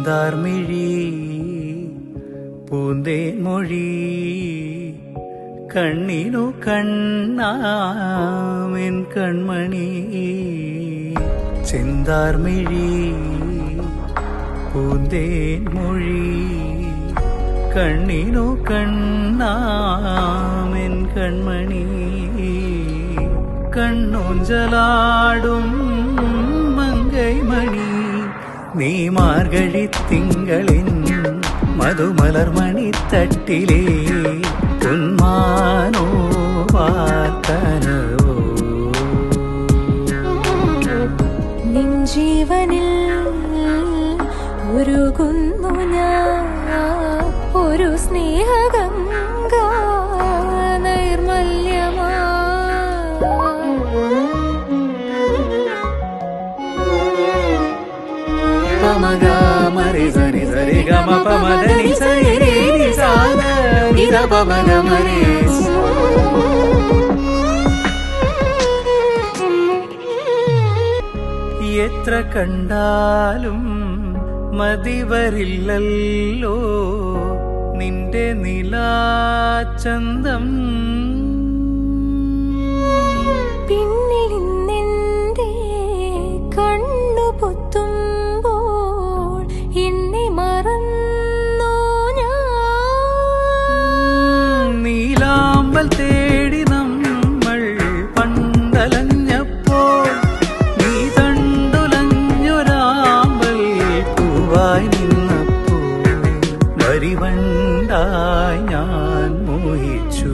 ചെന്താർമിഴി പൂന്തേൻമൊഴി കണ്ണിനു കണ്ണാമെൻ കൺമണി. ചെന്താർമിഴി പൂന്തേൻമൊഴി കണ്ണിനു കണ്ണാമെൻ കൺമണി. കണ്ണൂഞ്ചലാടും മങ്കൈമണി നീ മാർഗഴിത്തിങ്കളിൻ മധുമലർമണിത്തട്ടിലേ പൊന്മാനോ വാർത്തനവോ. നിൻ ജീവനിൽ ഉരുകുന്നു ഞാൻ ഒരു സ്നേഹഗംഗ നൈർമല്യമാ. മരി സരി സരി ഗമ പമദനി സരി രി സാദ നിദ പമഗ മരി. എത്ര കണ്ടാലും മതിവരില്ലല്ലോ നിന്റെ നിലാചന്തം. പിന്നിൽ നിന്നെന്റെ കണ്ണു പൊത്തുമ്പോൾ എന്നെ മറന്നോ ഞാൻ. നീലാമ്പൽ തേടി നമ്മൾ പണ്ടലഞ്ഞപ്പോൾ നീ തണ്ടുലഞ്ഞൊരാമ്പൽ പൂവായി നിന്നപ്പോൾ വരിവണ്ടായി ഞാൻ മോഹിച്ചു.